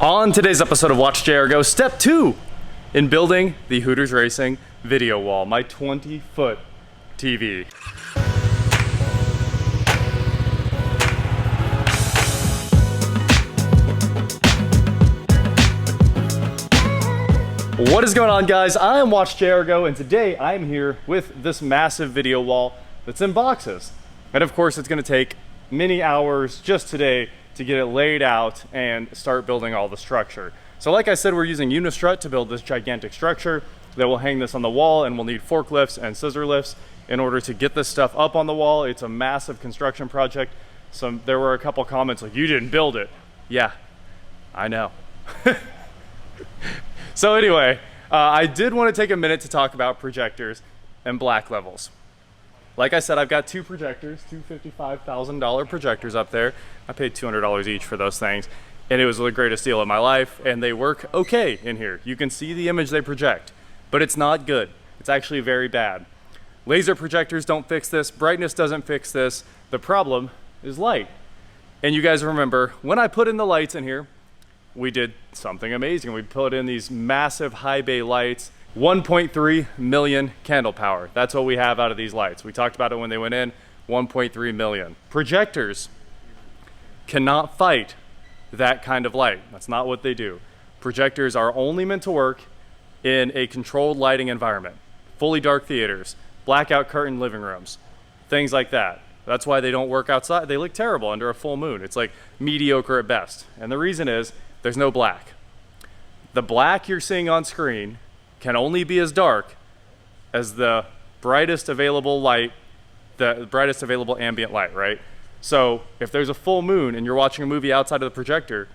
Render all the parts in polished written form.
On today's episode of WatchJRGo, step 2 in building the Hooters Racing video wall, my 20-foot TV. What is going on, guys? I am WatchJRGo, and today I am here with this massive video wall that's in boxes. And of course, it's going to take many hours just today to get it laid out and start building all the structure. So like I said, we're using Unistrut to build this gigantic structure that will hang this on the wall, and we'll need forklifts and scissor lifts in order to get this stuff up on the wall. It's a massive construction project. So there were a couple comments like, you didn't build it. Yeah, I know. So anyway, I did want to take a minute to talk about projectors and black levels. Like I said, I've got two projectors, two $55,000 projectors up there. I paid $200 each for those things, and it was the greatest deal of my life, and they work okay in here. You can see the image they project, but it's not good. It's actually very bad. Laser projectors don't fix this. Brightness doesn't fix this. The problem is light. And you guys remember, when I put in the lights in here, we did something amazing. We put in these massive high bay lights, 1.3 million candle power. That's what we have out of these lights. We talked about it when they went in, 1.3 million. Projectors cannot fight that kind of light. That's not what they do. Projectors are only meant to work in a controlled lighting environment. Fully dark theaters, blackout curtain living rooms, things like that. That's why they don't work outside. They look terrible under a full moon. It's like mediocre at best. And the reason is there's no black. The black you're seeing on screen can only be as dark as the brightest available light, the brightest available ambient light, right? So if there's a full moon and you're watching a movie outside of the projector,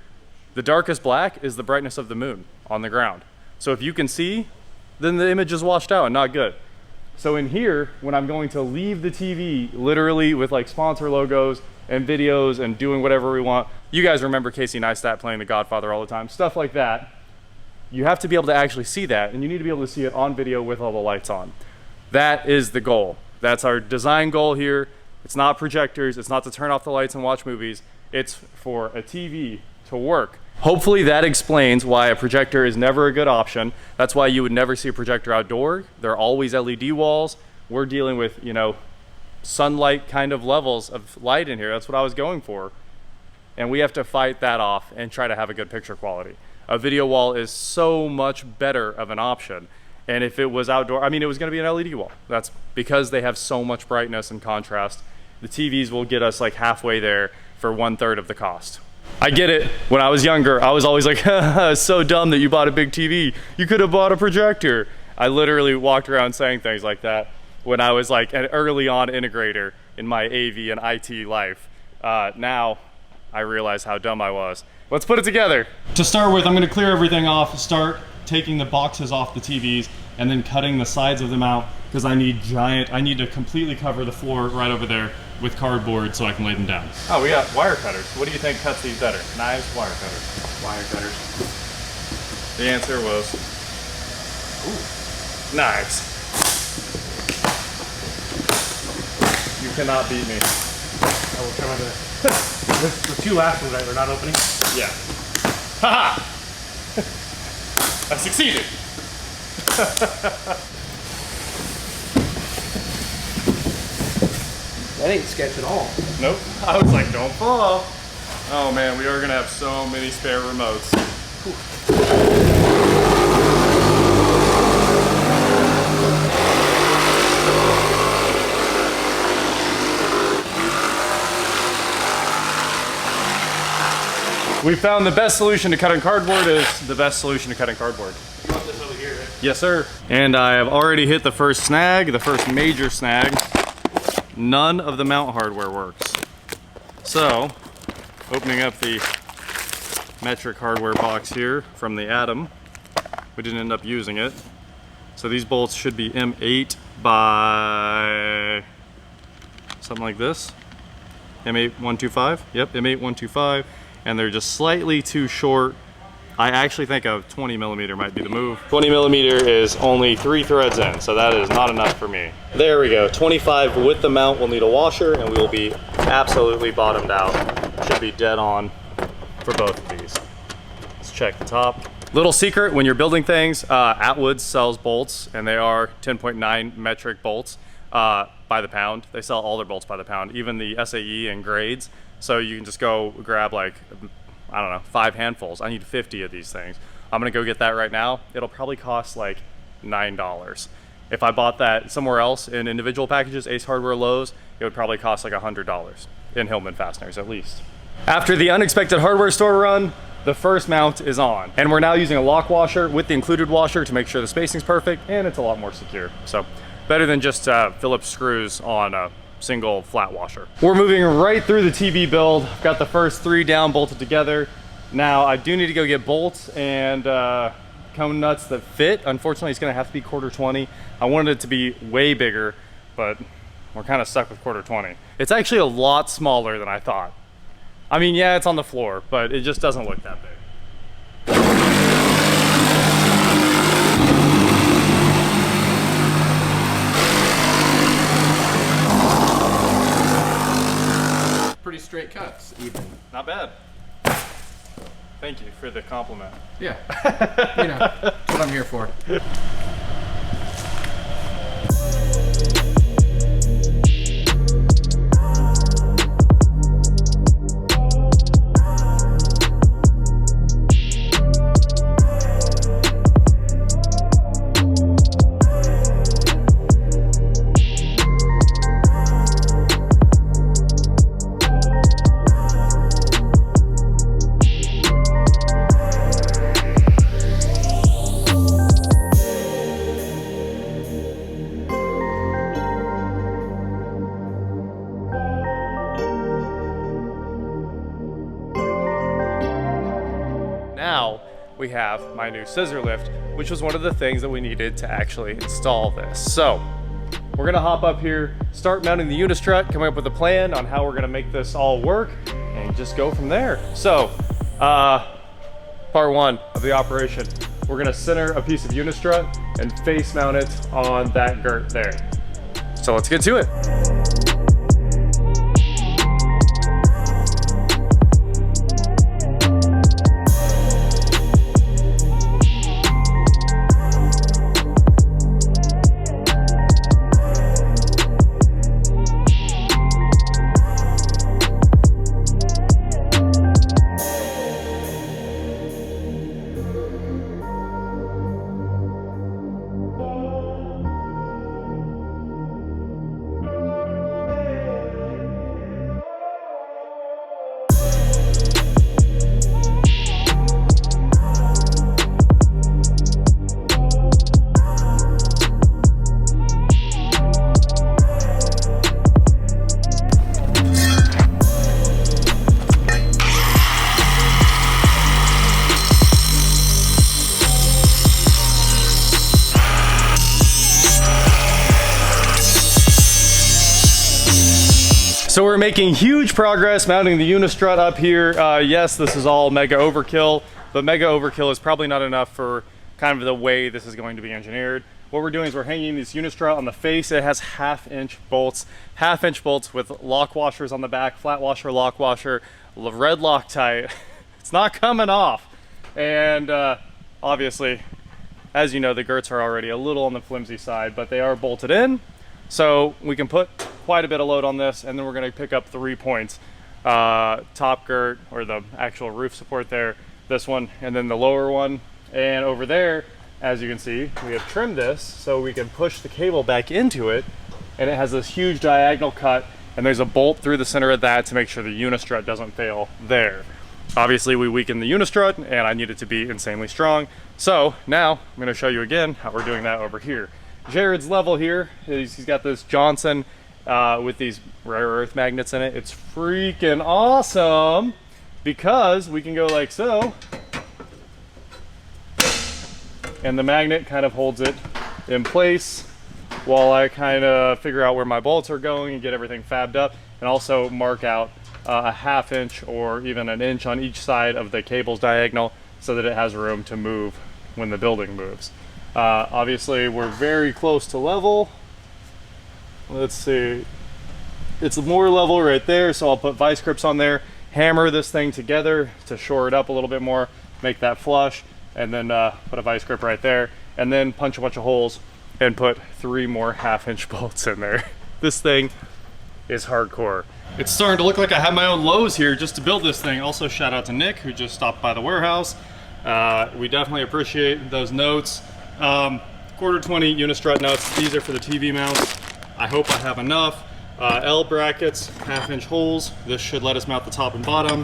the darkest black is the brightness of the moon on the ground. So if you can see, then the image is washed out and not good. So in here, when I'm going to leave the TV literally with like sponsor logos and videos and doing whatever we want, you guys remember Casey Neistat playing The Godfather all the time, stuff like that. You have to be able to actually see that, and you need to be able to see it on video with all the lights on. That is the goal. That's our design goal here. It's not projectors. It's not to turn off the lights and watch movies. It's for a TV to work. Hopefully that explains why a projector is never a good option. That's why you would never see a projector outdoor. They're always LED walls. We're dealing with, you know, sunlight kind of levels of light in here. That's what I was going for. And we have to fight that off and try to have a good picture quality. A video wall is so much better of an option. And if it was outdoor, I mean, it was going to be an LED wall. That's because they have so much brightness and contrast. The TVs will get us like halfway there for 1/3 of the cost. I get it. When I was younger, I was always like, so dumb that you bought a big TV. You could have bought a projector. I literally walked around saying things like that when I was like an early on integrator in my AV and IT life. Now I realize how dumb I was. Let's put it together. To start with, I'm going to clear everything off, start taking the boxes off the TVs, and then cutting the sides of them out, because I need to completely cover the floor right over there with cardboard so I can lay them down. Oh, we got wire cutters. What do you think cuts these better? Knives, wire cutters? Wire cutters. The answer was, ooh, knives. You cannot beat me. I will try my best. The two last ones that are not opening? Yeah. Haha! I succeeded! That ain't sketch at all. Nope. I was like, don't fall. Oh man, we are gonna have so many spare remotes. We found the best solution to cutting cardboard is the best solution to cutting cardboard. You want this over here, right? Yes, sir. And I have already hit the first snag, the first major snag. None of the mount hardware works. So, opening up the metric hardware box here from the Atom, we didn't end up using it. So these bolts should be M8 by something like this. M8125, yep, M8125. And they're just slightly too short. I actually think a 20 millimeter might be the move. 20 millimeter is only 3 threads in, so that is not enough for me. There we go, 25 with the mount. We'll need a washer and we will be absolutely bottomed out. Should be dead on for both of these. Let's check the top. Little secret, when you're building things, Atwood sells bolts, and they are 10.9 metric bolts by the pound. They sell all their bolts by the pound, even the SAE and grades. So you can just go grab like, I don't know, 5 handfuls. I need 50 of these things. I'm gonna go get that right now. It'll probably cost like $9. If I bought that somewhere else in individual packages, Ace Hardware, Lowe's, it would probably cost like $100 in Hillman fasteners at least. After the unexpected hardware store run, the first mount is on. And we're now using a lock washer with the included washer to make sure the spacing's perfect, and it's a lot more secure. So better than just Phillips screws on a single flat washer. We're moving right through the TV build. I've got the first 3 down bolted together. Now I do need to go get bolts and cone nuts that fit. Unfortunately, it's gonna have to be 1/4-20. I wanted it to be way bigger, but we're kind of stuck with 1/4-20. It's actually a lot smaller than I thought. I mean, yeah, it's on the floor, but it just doesn't look that big. Pretty straight cuts, even. Not bad. Thank you for the compliment. Yeah, you know, that's what I'm here for. Now we have my new scissor lift, which was one of the things that we needed to actually install this. So we're gonna hop up here, start mounting the Unistrut, coming up with a plan on how we're gonna make this all work, and just go from there. So part 1 of the operation, we're gonna center a piece of Unistrut and face mount it on that girt there. So let's get to it. So we're making huge progress mounting the Unistrut up here. Yes, this is all mega overkill, but mega overkill is probably not enough for kind of the way this is going to be engineered. What we're doing is we're hanging this Unistrut on the face. It has half-inch bolts with lock washers on the back, flat washer, lock washer, red Loctite. It's not coming off. And obviously, as you know, the girts are already a little on the flimsy side, but they are bolted in. So we can put quite a bit of load on this, and then we're going to pick up 3 points. Top girt, or the actual roof support there, this one, and then the lower one. And over there, as you can see, we have trimmed this so we can push the cable back into it, and it has this huge diagonal cut, and there's a bolt through the center of that to make sure the Unistrut doesn't fail there. Obviously, we weakened the Unistrut, and I need it to be insanely strong. So now I'm going to show you again how we're doing that over here. Jared's level here, he's got this Johnson with these rare earth magnets in it. It's freaking awesome because we can go like so, and the magnet kind of holds it in place while I kind of figure out where my bolts are going and get everything fabbed up, and also mark out a ½ inch or even an inch on each side of the cable's diagonal so that it has room to move when the building moves. Obviously, we're very close to level. Let's see. It's more level right there, so I'll put vice grips on there, hammer this thing together to shore it up a little bit more, make that flush, and then put a vice grip right there, and then punch a bunch of holes and put 3 more 1/2-inch bolts in there. This thing is hardcore. It's starting to look like I have my own Lowe's here just to build this thing. Also, shout out to Nick, who just stopped by the warehouse. We definitely appreciate those notes. 1/4-20 Unistrut nuts. These are for the TV mounts. I hope I have enough. L brackets, 1/2-inch holes. This should let us mount the top and bottom.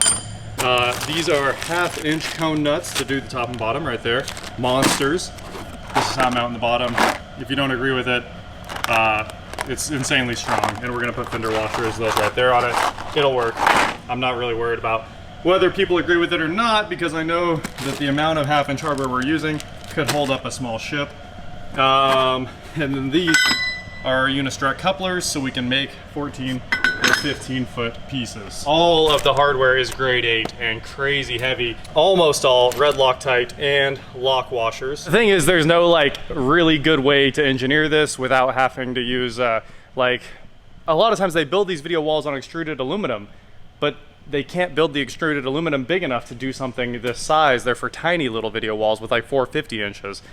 These are 1/2-inch cone nuts to do the top and bottom right there. Monsters. This is how I'm mounting the bottom. If you don't agree with it, it's insanely strong. And we're gonna put fender washers, those right there on it. It'll work. I'm not really worried about whether people agree with it or not, because I know that the amount of 1/2-inch hardware we're using could hold up a small ship. And then these are Unistrut couplers, so we can make 14 or 15-foot pieces. All of the hardware is grade 8 and crazy heavy. Almost all red Loctite and lock washers. The thing is, there's no like really good way to engineer this without having to use like, a lot of times they build these video walls on extruded aluminum, but they can't build the extruded aluminum big enough to do something this size. They're for tiny little video walls with like 450 inches.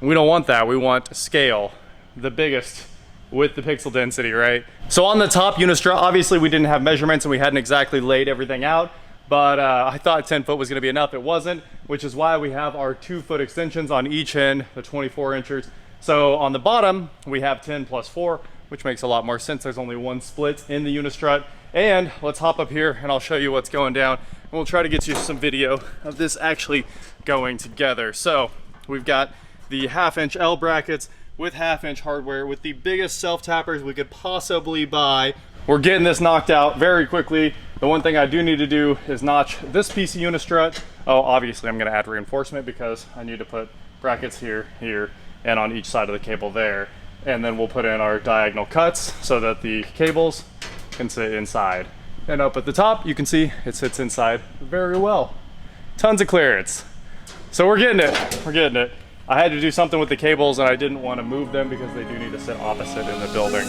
We don't want that. We want scale, the biggest with the pixel density, right? So on the top Unistrut, obviously we didn't have measurements and we hadn't exactly laid everything out, but I thought 10 foot was gonna be enough. It wasn't, which is why we have our 2-foot extensions on each end, the 24 inchers. So on the bottom, we have 10 plus 4, which makes a lot more sense. There's only one split in the Unistrut. And let's hop up here and I'll show you what's going down. And we'll try to get you some video of this actually going together. So we've got the 1/2-inch L brackets with 1/2-inch hardware with the biggest self-tappers we could possibly buy. We're getting this knocked out very quickly. The one thing I do need to do is notch this piece of Unistrut. Oh, obviously I'm gonna add reinforcement because I need to put brackets here, here, and on each side of the cable there. And then we'll put in our diagonal cuts so that the cables can sit inside. And up at the top, you can see it sits inside very well. Tons of clearance. So we're getting it, we're getting it. I had to do something with the cables and I didn't want to move them because they do need to sit opposite in the building.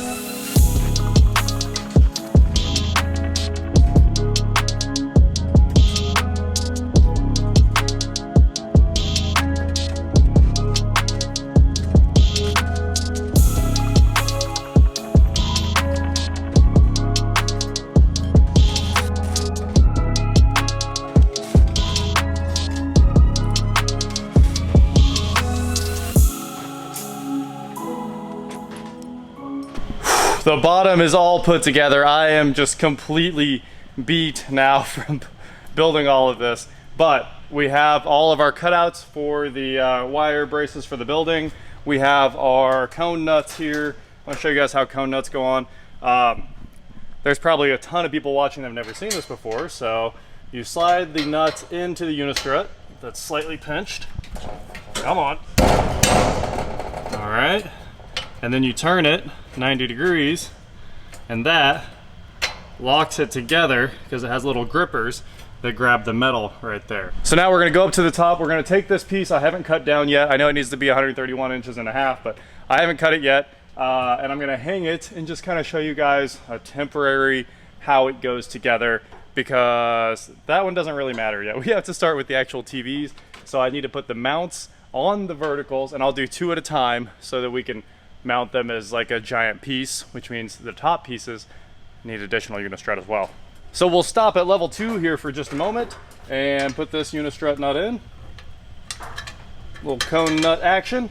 The bottom is all put together. I am just completely beat now from building all of this, but we have all of our cutouts for the wire braces for the building. We have our cone nuts here. I'll show you guys how cone nuts go on. There's probably a ton of people watching that have never seen this before, so you slide the nuts into the Unistrut that's slightly pinched. Come on. All right. And then you turn it 90 degrees and that locks it together because it has little grippers that grab the metal right there. So now we're gonna go up to the top. We're gonna take this piece I haven't cut down yet. I know it needs to be 131 inches and a half, but I haven't cut it yet. And I'm gonna hang it and just kind of show you guys a temporary how it goes together, because that one doesn't really matter yet. We have to start with the actual TVs. So I need to put the mounts on the verticals, and I'll do 2 at a time so that we can mount them as like a giant piece, which means the top pieces need additional Unistrut as well. So we'll stop at level 2 here for just a moment and put this Unistrut nut in. Little cone nut action.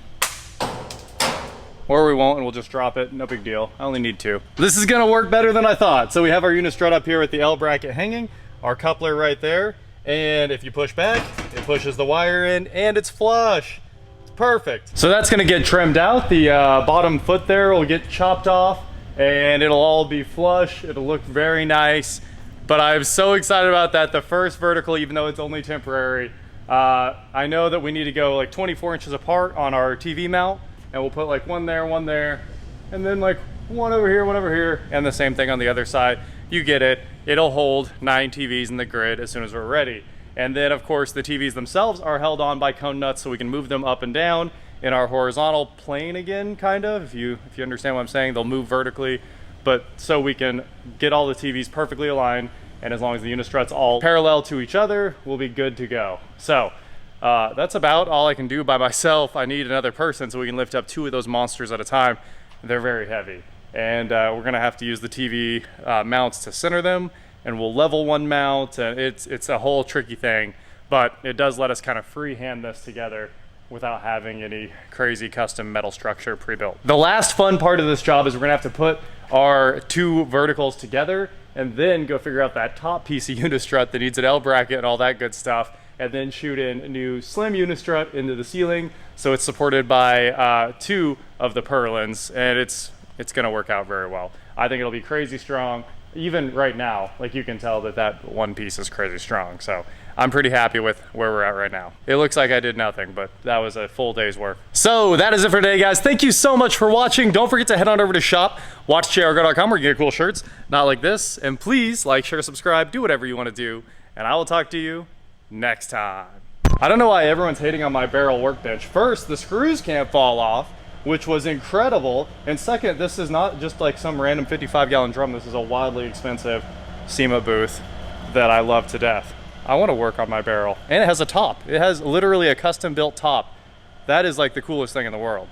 Or we won't and we'll just drop it, no big deal. I only need 2. This is gonna work better than I thought. So we have our Unistrut up here with the L bracket hanging, our coupler right there, and if you push back, it pushes the wire in and it's flush. Perfect. So that's gonna get trimmed out. The bottom foot there will get chopped off and it'll all be flush. It'll look very nice. But I'm so excited about that. The first vertical, even though it's only temporary, I know that we need to go like 24 inches apart on our TV mount, and we'll put like one there, and then like one over here, and the same thing on the other side. You get it. It'll hold 9 TVs in the grid as soon as we're ready. And then of course the TVs themselves are held on by cone nuts so we can move them up and down in our horizontal plane again, kind of. If you understand what I'm saying, they'll move vertically, but so we can get all the TVs perfectly aligned, and as long as the Unistrut's all parallel to each other, we'll be good to go. So That's about all I can do by myself. I need another person so we can lift up 2 of those monsters at a time. They're very heavy. And we're gonna have to use the TV mounts to center them, and we'll level one mount, and it's a whole tricky thing, but it does let us kind of freehand this together without having any crazy custom metal structure pre-built. The last fun part of this job is we're gonna have to put our 2 verticals together and then go figure out that top piece of Unistrut that needs an L bracket and all that good stuff, and then shoot in a new slim Unistrut into the ceiling so it's supported by 2 of the purlins, and it's gonna work out very well. I think it'll be crazy strong. Even right now, like you can tell that one piece is crazy strong. So I'm pretty happy with where we're at right now. It looks like I did nothing, but that was a full day's work. So that is it for today, guys. Thank you so much for watching. Don't forget to head on over to shop, WatchJRGo.com, where you get cool shirts, not like this. And please like, share, subscribe, do whatever you want to do. And I will talk to you next time. I don't know why everyone's hating on my barrel workbench. First, the screws can't fall off, which was incredible. And second, this is not just like some random 55-gallon drum. This is a wildly expensive SEMA booth that I love to death. I want to work on my barrel. And it has a top. It has literally a custom built top. That is like the coolest thing in the world.